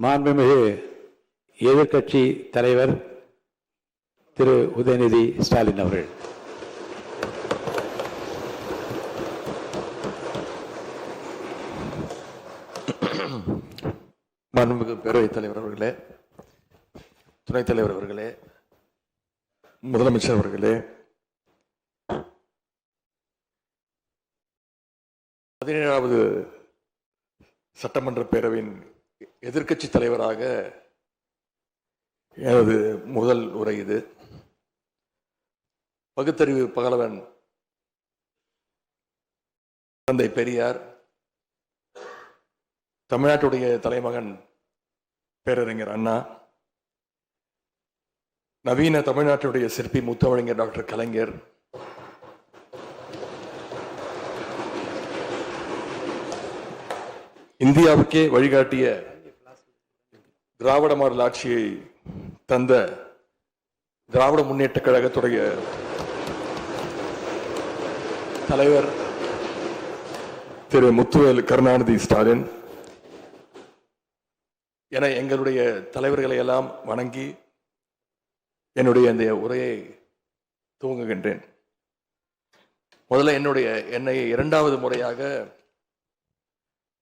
மாண்புமிகு எதிர்க்கட்சி தலைவர் திரு உதயநிதி ஸ்டாலின் அவர்கள். மாண்புமிகு பேரவைத் தலைவர் அவர்களே, துணைத் தலைவர் அவர்களே, முதலமைச்சர் அவர்களே, 17வது சட்டமன்ற பேரவையின் எதிர்க்கட்சி தலைவராக எனது முதல் உரை இது. பகுத்தறிவு பகலவன் தந்தை பெரியார், தமிழ்நாட்டுடைய தலைமகன் பேரறிஞர் அண்ணா, நவீன தமிழ்நாட்டுடைய சிற்பி முத்தமிழறிஞர் டாக்டர் கலைஞர், இந்தியாவுக்கே வழிகாட்டிய திராவிட மாடல் ஆட்சியை தந்த திராவிட முன்னேற்ற கழகத்துடைய தலைவர் திரு முத்துவேல் கருணாநிதி ஸ்டாலின் என எங்களுடைய தலைவர்களை எல்லாம் வணங்கி என்னுடைய இந்த உரையை துவங்குகின்றேன். முதல்ல என்னை 2வது முறையாக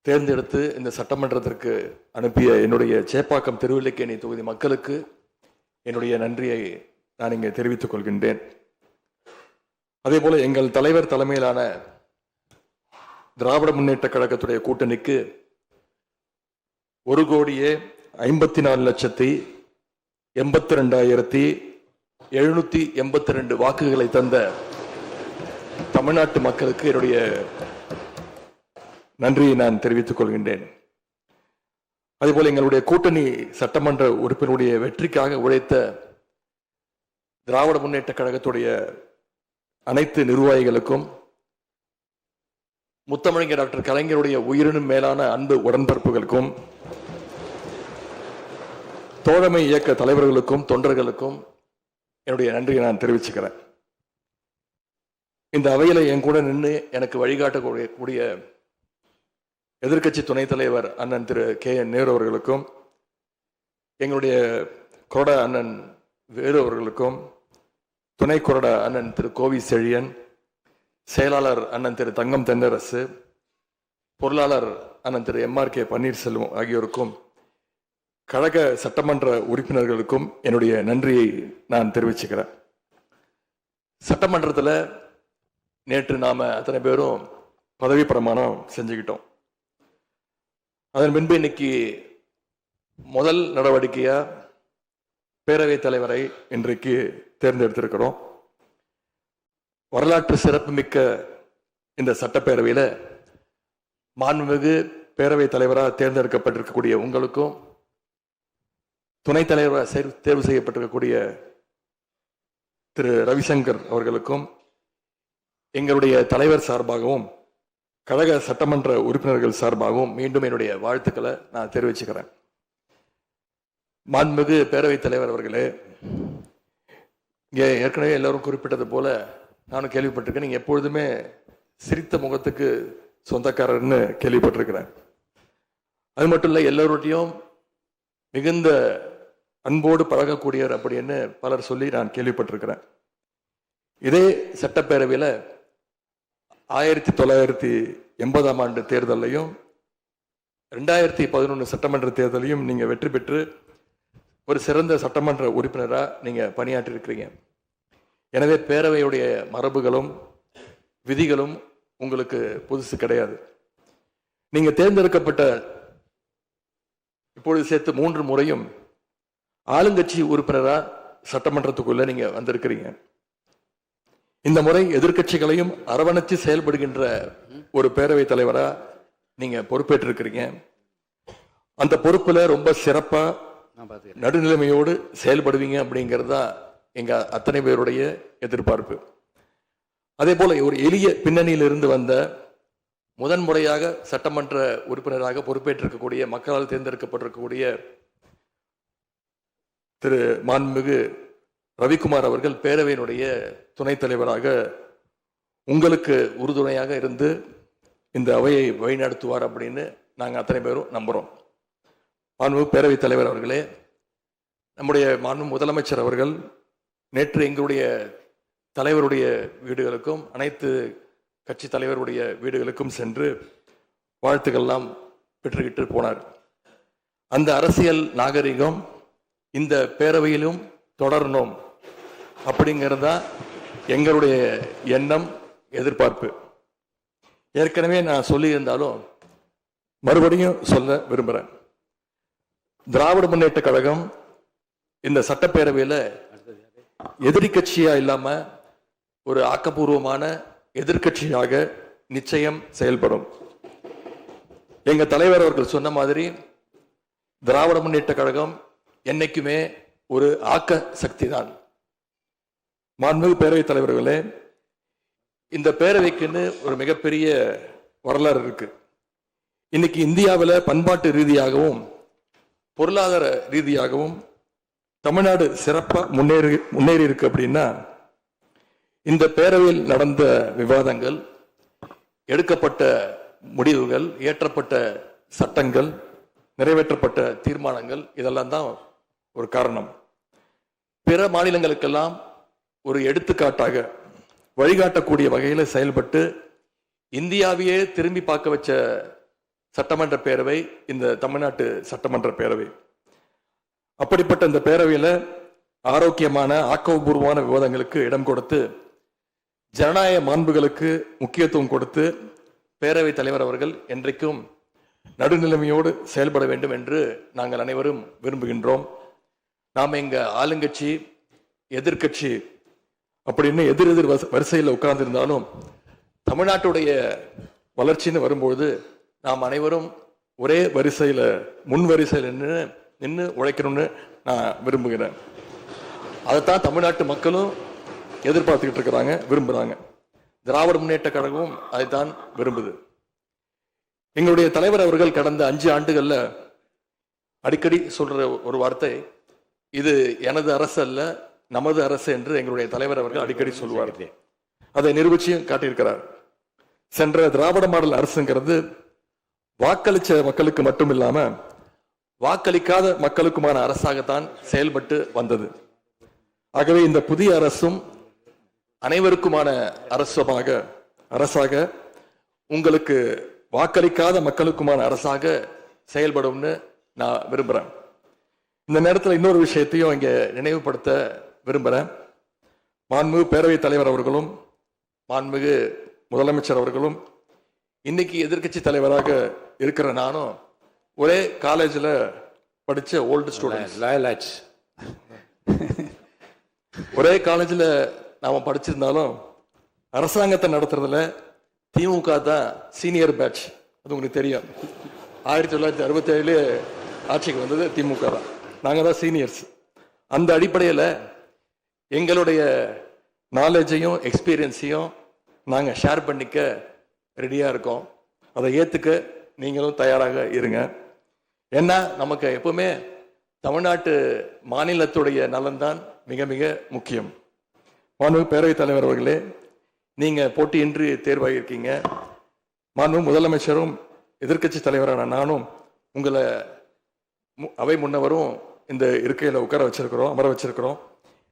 தேர்ந்தெடுத்து இந்த சட்டமன்றத்திற்கு அனுப்பிய என்னுடைய சேப்பாக்கம் திருவல்லிக்கேணி தொகுதி மக்களுக்கு என்னுடைய நன்றியை நான் இங்கே தெரிவித்துக் கொள்கின்றேன். அதே போல எங்கள் தலைவர் தலைமையிலான திராவிட முன்னேற்ற கழகத்துடைய கூட்டணிக்கு 1,82,82,782 வாக்குகளை தந்த தமிழ்நாட்டு மக்களுக்கு என்னுடைய நன்றியை நான் தெரிவித்துக் கொள்கின்றேன். அதேபோல எங்களுடைய கூட்டணி சட்டமன்ற உறுப்பினருடைய வெற்றிக்காக உழைத்த திராவிட முன்னேற்ற கழகத்துடைய அனைத்து நிர்வாகிகளுக்கும், முத்தமிழறிஞர் டாக்டர் கலைஞருடைய உயிரினும் மேலான அன்பு உடன்பிறப்புகளுக்கும், தோழமை இயக்க தலைவர்களுக்கும் தொண்டர்களுக்கும் என்னுடைய நன்றியை நான் தெரிவிச்சுக்கிறேன். இந்த அவையில என் கூட நின்று எனக்கு வழிகாட்டக்கூடிய எதிர்க்கட்சி துணைத் தலைவர் அண்ணன் திரு KN நேரு அவர்களுக்கும், எங்களுடைய கொறடா அண்ணன் வேறு அவர்களுக்கும், துணை கொறடா அண்ணன் திரு கோவி செழியன், செயலாளர் அண்ணன் திரு தங்கம் தென்னரசு, பொருளாளர் அண்ணன் திரு MRK பன்னீர்செல்வம் ஆகியோருக்கும், கழக சட்டமன்ற உறுப்பினர்களுக்கும் என்னுடைய நன்றியை நான் தெரிவிச்சுக்கிறேன். சட்டமன்றத்தில் நேற்று நாம அத்தனை பேரும் பதவி பிரமாணம் செஞ்சுக்கிட்டோம். அதன் பின்பு இன்னைக்கு முதல் நடவடிக்கையா பேரவைத் தலைவரை இன்றைக்கு தேர்ந்தெடுத்திருக்கிறோம். வரலாற்று சிறப்புமிக்க இந்த சட்டப்பேரவையில் மாண்புமிகு பேரவைத் தலைவராக தேர்ந்தெடுக்கப்பட்டிருக்கக்கூடிய உங்களுக்கும், துணைத் தலைவராக தேர்வு செய்யப்பட்டிருக்கக்கூடிய திரு ரவிசங்கர் அவர்களுக்கும் எங்களுடைய தலைவர் சார்பாகவும் கழக சட்டமன்ற உறுப்பினர்கள் சார்பாகவும் மீண்டும் என்னுடைய வாழ்த்துக்களை நான் தெரிவிச்சுக்கிறேன். மாண்புமிகு பேரவைத் தலைவர் அவர்களே, இங்கே ஏற்கனவே எல்லாரும் குறிப்பிட்டது போல நானும் கேள்விப்பட்டிருக்கேன். நீங்க எப்பொழுதுமே சிரித்த முகத்துக்கு சொந்தக்காரர்னு கேள்விப்பட்டிருக்கிறேன். அது மட்டும் இல்லை, எல்லோருடையும் மிகுந்த அன்போடு பழகக்கூடியவர் அப்படின்னு பலர் சொல்லி நான் கேள்விப்பட்டிருக்கிறேன். இதே சட்டப்பேரவையில் 1980ஆம் ஆண்டு தேர்தலையும் 2011 சட்டமன்ற தேர்தலையும் நீங்க வெற்றி பெற்று ஒரு சிறந்த சட்டமன்ற உறுப்பினராக நீங்க பணியாற்றி இருக்கிறீங்க. எனவே பேரவையுடைய மரபுகளும் விதிகளும் உங்களுக்கு புதுசு கிடையாது. நீங்க தேர்ந்தெடுக்கப்பட்ட இப்பொழுது சேர்த்து 3 முறையும் ஆளுங்கட்சி உறுப்பினராக சட்டமன்றத்துக்குள்ள நீங்க வந்திருக்கிறீங்க. இந்த முறை எதிர்க்கட்சிகளையும் அரவணைச்சு செயல்படுகின்ற ஒரு பேரவைத் தலைவரா நீங்க பொறுப்பேற்றிருக்கிறீங்க. அந்த பொறுப்புல ரொம்ப சிறப்பா நடுநிலைமையோடு செயல்படுவீங்க அப்படிங்கிறது தான் எங்க அத்தனை பேருடைய எதிர்பார்ப்பு. அதே போல ஒரு எளிய பின்னணியிலிருந்து வந்த முதன்முறையாக சட்டமன்ற உறுப்பினராக பொறுப்பேற்றிருக்கக்கூடிய மக்களால் தேர்ந்தெடுக்கப்பட்டிருக்கக்கூடிய திரு மாண்புமிகு ரவிக்குமார் அவர்கள் பேரவையினுடைய துணைத் தலைவராக உங்களுக்கு உறுதுணையாக இருந்து இந்த அவையை வழிநடத்துவார் அப்படின்னு நாங்கள் அத்தனை பேரும் நம்புகிறோம். மாண்பு பேரவைத் தலைவர் அவர்களே, நம்முடைய மாண்பு முதலமைச்சர் அவர்கள் நேற்று எங்களுடைய தலைவருடைய வீடுகளுக்கும் அனைத்து கட்சி தலைவருடைய வீடுகளுக்கும் சென்று வாழ்த்துக்கள்லாம் பெற்றுக்கிட்டு போனார். அந்த அரசியல் நாகரிகம் இந்த பேரவையிலும் தொடரணும் அப்படிங்கிறதா எங்களுடைய எண்ணம், எதிர்பார்ப்பு. ஏற்கனவே நான் சொல்லியிருந்தாலும் மறுபடியும் சொல்ல விரும்புகிறேன். திராவிட முன்னேற்ற கழகம் இந்த சட்டப்பேரவையில் எதிரி கட்சியா இல்லாம ஒரு ஆக்கப்பூர்வமான எதிர்கட்சியாக நிச்சயம் செயல்படும். எங்க தலைவர் அவர்கள் சொன்ன மாதிரி திராவிட முன்னேற்ற கழகம் என்னைக்குமே ஒரு ஆக்க சக்தி தான். மாண்புமிகு பேரவைத் தலைவர்களே, இந்த பேரவைக்குன்னு ஒரு மிகப்பெரிய வரலாறு இருக்கு. இன்னைக்கு இந்தியாவில் பண்பாட்டு ரீதியாகவும் பொருளாதார ரீதியாகவும் தமிழ்நாடு சிறப்பாக முன்னேறி இருக்கு அப்படின்னா இந்த பேரவையில் நடந்த விவாதங்கள், எடுக்கப்பட்ட முடிவுகள், இயற்றப்பட்ட சட்டங்கள், நிறைவேற்றப்பட்ட தீர்மானங்கள், இதெல்லாம் தான் ஒரு காரணம். பிற மாநிலங்களுக்கெல்லாம் ஒரு எடுத்துக்காட்டாக வழிகாட்டக்கூடிய வகையில் செயல்பட்டு இந்தியாவையே திரும்பி பார்க்க வச்ச சட்டமன்ற பேரவை இந்த தமிழ்நாட்டு சட்டமன்ற பேரவை. அப்படிப்பட்ட இந்த பேரவையில் ஆரோக்கியமான ஆக்கப்பூர்வமான விவாதங்களுக்கு இடம் கொடுத்து ஜனநாயக மாண்புகளுக்கு முக்கியத்துவம் கொடுத்து பேரவைத் தலைவர் அவர்கள் என்றைக்கும் நடுநிலைமையோடு செயல்பட வேண்டும் என்று நாங்கள் அனைவரும் விரும்புகின்றோம். நாம் எங்க ஆளுங்கட்சி எதிர்கட்சி அப்படின்னு எதிர் வரிசையில் உட்கார்ந்திருந்தாலும் தமிழ்நாட்டுடைய வளர்ச்சின்னு வரும்போது நாம் அனைவரும் ஒரே வரிசையில் முன் வரிசையில் நின்று உழைக்கணும்னு நான் விரும்புகிறேன். அதைத்தான் தமிழ்நாட்டு மக்களும் எதிர்பார்த்துக்கிட்டு இருக்கிறாங்க, விரும்புகிறாங்க. திராவிட முன்னேற்ற கழகமும் அதைத்தான் விரும்புது. எங்களுடைய தலைவர் அவர்கள் கடந்த 5 ஆண்டுகள்ல அடிக்கடி சொல்ற ஒரு வார்த்தை, இது எனது அரசு அல்ல நமது அரசு என்று எங்களுடைய தலைவர் அவர்கள் அடிக்கடி சொல்லுவார். அதை நிரூபிச்சும் காட்டியிருக்கிறார். சென்ற திராவிட மாடல் அரசுங்கிறது வாக்களிச்ச மக்களுக்கு மட்டும் இல்லாம வாக்களிக்காத மக்களுக்குமான அரசாகத்தான் செயல்பட்டு வந்தது. ஆகவே இந்த புதிய அரசும் அனைவருக்குமான அரசாக உங்களுக்கு வாக்களிக்காத மக்களுக்குமான அரசாக செயல்படும்னு நான் விரும்புறேன். இந்த நேரத்தில் இன்னொரு விஷயத்தையும் இங்கே நினைவுபடுத்த விரும்புகிறேன். மாண்புமிகு பேரவைத் தலைவர் அவர்களும் மாண்புமிகு முதலமைச்சர் அவர்களும் இன்னைக்கு எதிர்கட்சி தலைவராக இருக்கிற நானும் ஒரே காலேஜில் படித்த ஓல்டு ஸ்டூடெண்ட். ஒரே காலேஜில் நாம் படிச்சிருந்தாலும் அரசாங்கத்தை நடத்துறதுல திமுக தான் சீனியர் பேட்ச். அது உங்களுக்கு தெரியும். 1967 ஆட்சிக்கு வந்தது திமுக தான். நாங்கள் தான் சீனியர்ஸ். அந்த அடிப்படையில் எங்களுடைய நாலேஜையும் எக்ஸ்பீரியன்ஸையும் நாங்கள் ஷேர் பண்ணிக்க ரெடியாக இருக்கோம். அதை ஏற்றுக்க நீங்களும் தயாராக இருங்க. ஏன்னா நமக்கு எப்பவுமே தமிழ்நாட்டு மாநிலத்துடைய நலன்தான் மிக மிக முக்கியம். மாண்பு பேரவைத் தலைவர் அவர்களே, நீங்கள் போட்டியின்றி தேர்வாகியிருக்கீங்க. மாண்பு முதலமைச்சரும் எதிர்கட்சி தலைவரான நானும் உங்களை அவை முன்னவரும் இந்த இருக்கையில் அமர வச்சிருக்கிறோம்.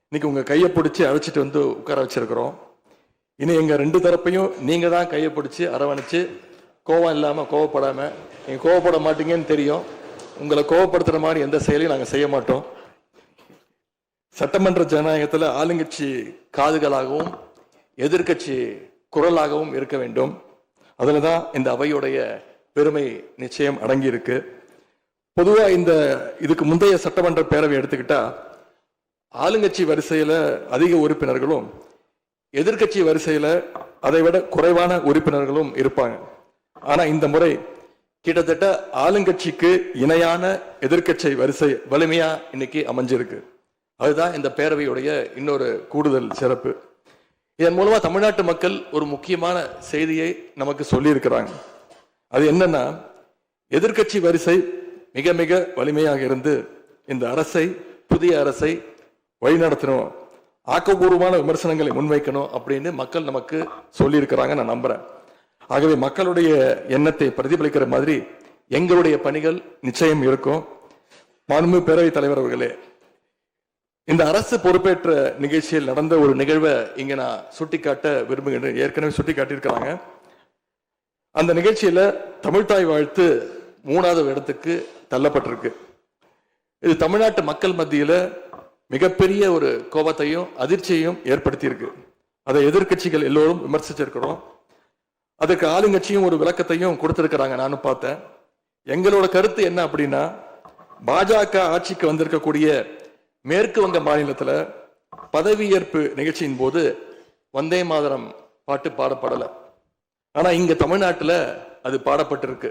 இன்னைக்கு உங்கள் கையை பிடிச்சி அழைச்சிட்டு வந்து உட்கார வச்சிருக்கிறோம். இனி எங்கள் 2 தரப்பையும் நீங்கள் தான் கையை பிடிச்சி அரவணைச்சு கோவம் இல்லாமல் கோவப்படாமல், நீங்கள் கோவப்பட மாட்டீங்கன்னு தெரியும், உங்களை கோவப்படுத்துகிற மாதிரி எந்த செயலையும் நாங்கள் செய்ய மாட்டோம். சட்டமன்ற ஜனநாயகத்தில் ஆளுங்கட்சி காதுகளாகவும் எதிர்கட்சி குரலாகவும் இருக்க வேண்டும். அதில் தான் இந்த அவையுடைய பெருமை நிச்சயம் அடங்கி இருக்கு. பொதுவாக இதுக்கு முந்தைய சட்டமன்ற பேரவை எடுத்துக்கிட்டா ஆளுங்கட்சி வரிசையில் அதிக உறுப்பினர்களும் எதிர்கட்சி வரிசையில் அதை விட குறைவான உறுப்பினர்களும் இருப்பாங்க. ஆனா இந்த முறை கிட்டத்தட்ட ஆளுங்கட்சிக்கு இணையான எதிர்கட்சி வரிசை வலிமையா இன்னைக்கு அமைஞ்சிருக்கு. அதுதான் இந்த பேரவையுடைய இன்னொரு கூடுதல் சிறப்பு. இதன் மூலமா தமிழ்நாட்டு மக்கள் ஒரு முக்கியமான செய்தியை நமக்கு சொல்லி இருக்கிறாங்க. அது என்னன்னா, எதிர்கட்சி வரிசை மிக மிக வலிமையாக இருந்து இந்த அரசை, புதிய அரசை வழிநடத்தணும், ஆக்கப்பூர்வமான விமர்சனங்களை முன்வைக்கணும் அப்படின்னு மக்கள் நமக்கு சொல்லி இருக்கிறாங்க. நான் நம்புறேன். ஆகவே மக்களுடைய எண்ணத்தை பிரதிபலிக்கிற மாதிரி எங்களுடைய பணிகள் நிச்சயம் இருக்கும். மாண்புமிகு பேரவைத் தலைவர் அவர்களே, இந்த அரசு பொறுப்பேற்ற நிகழ்ச்சியில் நடந்த ஒரு நிகழ்வை இங்க நான் சுட்டிக்காட்ட விரும்புகின்றேன். ஏற்கனவே சுட்டிக்காட்டியிருக்கிறாங்க. அந்த நிகழ்ச்சியில தமிழ்தாய் வாழ்த்து 3வது இடத்துக்கு தள்ளப்பட்டிருக்கு. இது தமிழ்நாட்டு மக்கள் மத்தியில மிகப்பெரிய ஒரு கோபத்தையும் அதிர்ச்சியையும் ஏற்படுத்தியிருக்கு. அதை எதிர்க்கட்சிகள் எல்லோரும் விமர்சிச்சிருக்கிறோம். அதுக்கு ஆளுங்கட்சியும் ஒரு விளக்கத்தையும் கொடுத்திருக்கிறாங்க, நானும் பார்த்தேன். எங்களோட கருத்து என்ன அப்படின்னா, பாஜக ஆட்சிக்கு வந்திருக்கக்கூடிய மேற்கு வங்க மாநிலத்தில் பதவியேற்பு நிகழ்ச்சியின் போது வந்தே மாதரம் பாட்டு பாடப்படலை. ஆனா இங்க தமிழ்நாட்டில் அது பாடப்பட்டிருக்கு.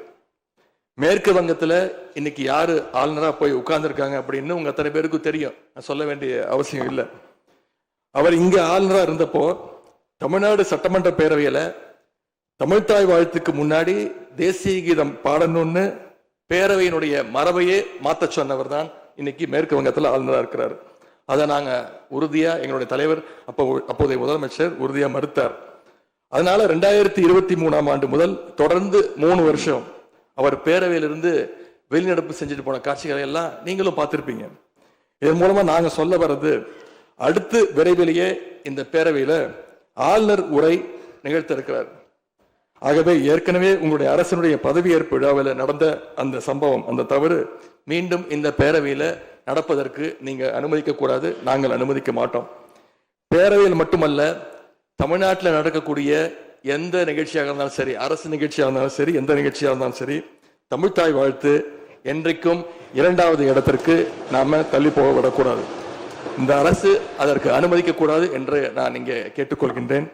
மேற்கு வங்கத்துல இன்னைக்கு யாரு ஆளுநரா போய் உட்கார்ந்துருக்காங்க அப்படின்னு உங்க அத்தனை பேருக்கும் தெரியும், நான் சொல்ல வேண்டிய அவசியம் இல்லை. அவர் இங்க ஆளுநரா இருந்தப்போ தமிழ்நாடு சட்டமன்ற பேரவையில தமிழ்தாய் வாழ்த்துக்கு முன்னாடி தேசிய கீதம் பாடணும்னு பேரவையினுடைய மரபையே மாத்த சொன்னவர் தான் இன்னைக்கு மேற்கு வங்கத்தில் ஆளுநராக இருக்கிறார். அதை நாங்க உறுதியா, எங்களுடைய தலைவர் அப்போதைய முதலமைச்சர் உறுதியா மறுத்தார். அதனால 2023ஆம் ஆண்டு முதல் தொடர்ந்து 3 வருஷம் அவர் பேரவையிலிருந்து வெளிநடப்பு செஞ்சுட்டு போன காட்சிகளை எல்லாம் நீங்களும் பார்த்திருப்பீங்க. இதன் மூலமா நாங்க சொல்ல வர்றது, அடுத்து விரைவிலேயே இந்த பேரவையில ஆளுநர் உரை நிகழ்த்த இருக்கிறார். ஆகவே ஏற்கனவே உங்களுடைய அரசனுடைய பதவியேற்பு விழாவில் நடந்த அந்த சம்பவம், அந்த தவறு மீண்டும் இந்த பேரவையில நடப்பதற்கு நீங்க அனுமதிக்க கூடாது, நாங்கள் அனுமதிக்க மாட்டோம். பேரவையில் மட்டுமல்ல, தமிழ்நாட்டில் நடக்கக்கூடிய எந்த நிகழ்ச்சியாக இருந்தாலும் சரி, அரசு நிகழ்ச்சியாக இருந்தாலும் சரி, எந்த நிகழ்ச்சியாக இருந்தாலும் சரி, தமிழ்தாய் வாழ்த்து என்றைக்கும் 2வது இடத்திற்கு நாம தள்ளி போக விடக்கூடாது. இந்த அரசு அதற்கு அனுமதிக்க கூடாது என்று நான் இங்கே கேட்டுக்கொள்கின்றேன்.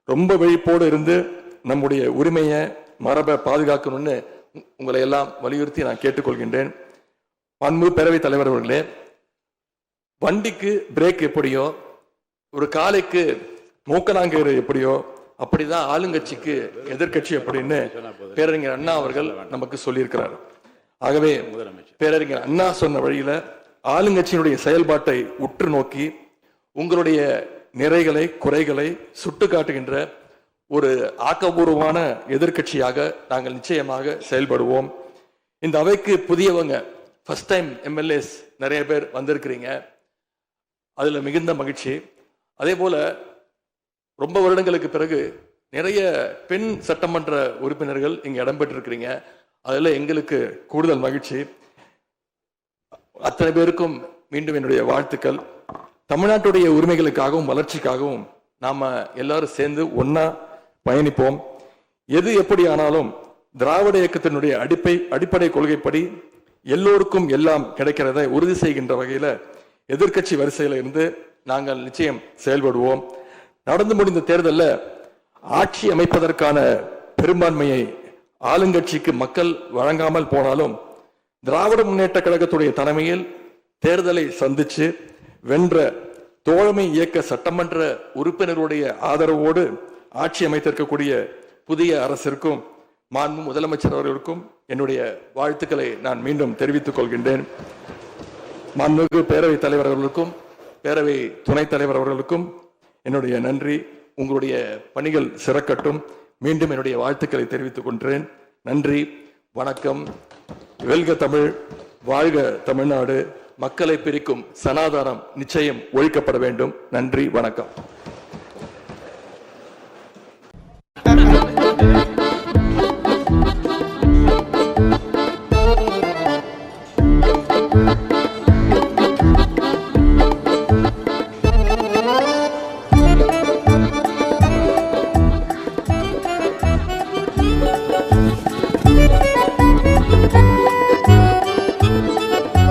ரொம்ப விழிப்போடு இருந்து நம்முடைய உரிமையை, மரபை பாதுகாக்கணும்னு உங்களை எல்லாம் வலியுறுத்தி நான் கேட்டுக்கொள்கின்றேன். மாண்பு பேரவைத் தலைவர் அவர்களே, வண்டிக்கு பிரேக் எப்படியோ, ஒரு காலைக்கு மூக்கனாங்கயிறு எப்படியோ, அப்படிதான் ஆளுங்கட்சிக்கு எதிர்கட்சி அப்படின்னு பேரறிஞர் அண்ணா அவர்கள் நமக்கு சொல்லியிருக்கிறார். ஆகவே பேரறிஞர் அண்ணா சொன்ன வழியில ஆளுங்கட்சியினுடைய செயல்பாட்டை உற்று நோக்கி உங்களுடைய நிறைகளை, குறைகளை சுட்டு காட்டுகின்ற ஒரு ஆக்கப்பூர்வமான எதிர்கட்சியாக நாங்கள் நிச்சயமாக செயல்படுவோம். இந்த அவைக்கு புதியவங்க, ஃபர்ஸ்ட் டைம் எம்எல்ஏஸ் நிறைய பேர் வந்திருக்கிறீங்க, அதுல மிகுந்த மகிழ்ச்சி. அதே போல ரொம்ப வருடங்களுக்கு பிறகு நிறைய பெண் சட்டமன்ற உறுப்பினர்கள் இங்க இடம்பெற்றிருக்கிறீங்க, அதுல எங்களுக்கு கூடுதல் மகிழ்ச்சி. அத்தனை பேருக்கும் மீண்டும் என்னுடைய வாழ்த்துக்கள். தமிழ்நாட்டுடைய உரிமைகளுக்காகவும் வளர்ச்சிக்காகவும் நாம எல்லாரும் சேர்ந்து ஒன்னா பயணிப்போம். எது எப்படி ஆனாலும் திராவிட இயக்கத்தினுடைய அடிப்படை கொள்கைப்படி எல்லோருக்கும் எல்லாம் கிடைக்கிறதை உறுதி செய்கின்ற வகையில எதிர்கட்சி வரிசையில இருந்து நாங்கள் நிச்சயம் செயல்படுவோம். நடந்து முடிந்த தேர்தலில் ஆட்சி அமைப்பதற்கான பெரும்பான்மையை ஆளுங்கட்சிக்கு மக்கள் வழங்காமல் போனாலும் திராவிட முன்னேற்ற கழகத்துடைய தலைமையில் தேர்தலை சந்திச்சு வென்ற தோழமை இயக்க சட்டமன்ற உறுப்பினருடைய ஆதரவோடு ஆட்சி அமைத்திருக்கக்கூடிய புதிய அரசிற்கும் மாண்பு முதலமைச்சர் அவர்களுக்கும் என்னுடைய வாழ்த்துக்களை நான் மீண்டும் தெரிவித்துக் கொள்கின்றேன். மாண்புமிகு பேரவைத் தலைவர் அவர்களுக்கும் பேரவை துணைத் தலைவர் அவர்களுக்கும் என்னுடைய நன்றி. உங்களுடைய பணிகள் சிறக்கட்டும். மீண்டும் என்னுடைய வாழ்த்துக்களை தெரிவித்துக் கொள்கிறேன். நன்றி, வணக்கம். வெல்க தமிழ், வாழ்க தமிழ்நாடு. மக்களை பிரிக்கும் சனாதானம் நிச்சயம் ஒழிக்கப்பட வேண்டும். நன்றி, வணக்கம்.